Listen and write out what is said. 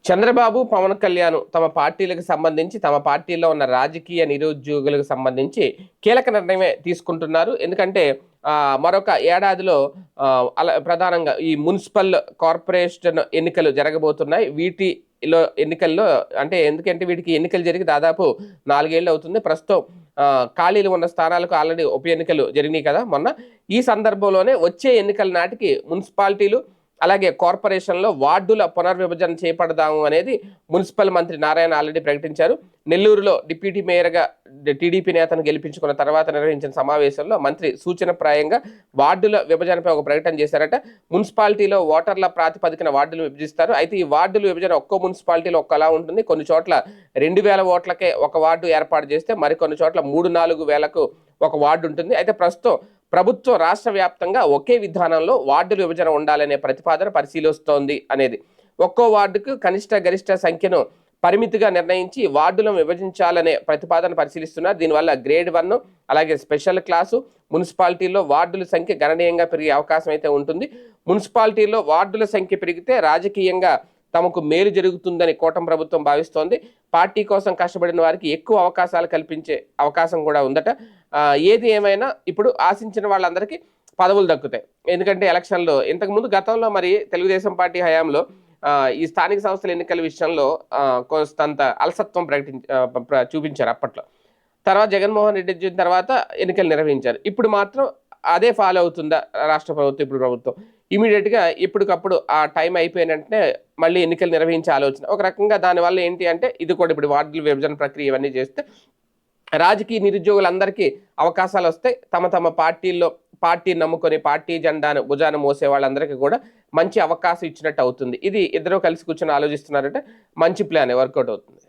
చంద్రబాబు, పవన్ కళ్యాణ్ తమ పార్టీలకు సంబంధించి, తమ పార్టీలో ఉన్న రాజకీయ నిరుద్యోగులకు సంబంధించి కీలక నిర్ణయమే తీసుకుంటున్నారు. ఎందుకంటే మరొక ఏడాదిలో అలా ప్రధానంగా ఈ మున్సిపల్ కార్పొరేషన్ ఎన్నికలు జరగబోతున్నాయి. వీటిలో ఎన్నికల్లో అంటే ఎందుకంటే వీటికి ఎన్నికలు జరిగి దాదాపు 4 ఏళ్ళు అవుతుంది. ప్రస్తుతం ఖాళీలు ఉన్న స్థానాలకు ఆల్రెడీ ఉప ఎన్నికలు జరిగినాయి కదా మొన్న. ఈ సందర్భంలోనే వచ్చే ఎన్నికల నాటికి మున్సిపాలిటీలు అలాగే కార్పొరేషన్లో వార్డుల పునర్విభజన చేపడదాము అనేది మున్సిపల్ మంత్రి నారాయణ ఆల్రెడీ ప్రకటించారు. నెల్లూరులో డిప్యూటీ మేయర్గా టీడీపీ నేతను గెలిపించుకున్న తర్వాత నిర్వహించిన సమావేశంలో మంత్రి సూచనప్రాయంగా వార్డుల విభజనపై ఒక ప్రకటన చేశారట. మున్సిపాలిటీలో ఓటర్ల ప్రాతిపదికన వార్డులు విభజిస్తారు. అయితే ఈ వార్డుల విభజన ఒక్కో మున్సిపాలిటీలో ఒక్కలా ఉంటుంది. కొన్ని చోట్ల 2000 ఓట్లకే ఒక వార్డు ఏర్పాటు చేస్తే మరికొన్ని చోట్ల 3-4 వేలకు ఒక వార్డు ఉంటుంది. అయితే ప్రస్తుతం ప్రభుత్వం రాష్ట్ర వ్యాప్తంగా ఒకే విధానంలో వార్డుల విభజన ఉండాలనే ప్రతిపాదన పరిశీలిస్తోంది అనేది. ఒక్కో వార్డుకు కనిష్ట గరిష్ట సంఖ్యను పరిమితిగా నిర్ణయించి వార్డులను విభజించాలనే ప్రతిపాదన పరిశీలిస్తున్నారు. దీనివల్ల గ్రేడ్ 1 అలాగే స్పెషల్ క్లాసు మున్సిపాలిటీల్లో వార్డుల సంఖ్య గణనీయంగా పెరిగే అవకాశం అయితే ఉంటుంది. మున్సిపాలిటీల్లో వార్డుల సంఖ్య పెరిగితే రాజకీయంగా తమకు మేలు జరుగుతుందని కూటమి ప్రభుత్వం భావిస్తోంది. పార్టీ కోసం కష్టపడిన వారికి ఎక్కువ అవకాశాలు కల్పించే అవకాశం కూడా ఉందట. ఏది ఏమైనా ఇప్పుడు ఆశించిన వాళ్ళందరికీ పదవులు దక్కుతాయి. ఎందుకంటే ఎలక్షన్లో ఇంతకుముందు గతంలో మరి తెలుగుదేశం పార్టీ హయాంలో ఈ స్థానిక సంస్థల ఎన్నికల విషయంలో కొంత అలసత్వం చూపించారు అప్పట్లో. తర్వాత జగన్మోహన్ రెడ్డి వచ్చిన తర్వాత ఎన్నికలు నిర్వహించారు. ఇప్పుడు మాత్రం అదే ఫాలో అవుతుందా రాష్ట్ర ప్రభుత్వం, ఇప్పుడు ప్రభుత్వం ఇమీడియట్గా ఇప్పటికప్పుడు ఆ టైం అయిపోయిన వెంటనే మళ్ళీ ఎన్నికలు నిర్వహించే ఆలోచన. ఒక రకంగా దానివల్ల ఏంటి అంటే ఇది కూడా ఇప్పుడు వార్డుల విభజన ప్రక్రియ ఇవన్నీ చేస్తే రాజకీయ నిరుద్యోగులందరికీ అవకాశాలు వస్తాయి. తమ తమ పార్టీని నమ్ముకొని పార్టీ జెండాను భుజాన మోసే వాళ్ళందరికీ కూడా మంచి అవకాశం ఇచ్చినట్టు అవుతుంది. ఇది ఇద్దరు కలిసి కూర్చొని ఆలోచిస్తున్నారంటే మంచి ప్లాన్ వర్కౌట్ అవుతుంది.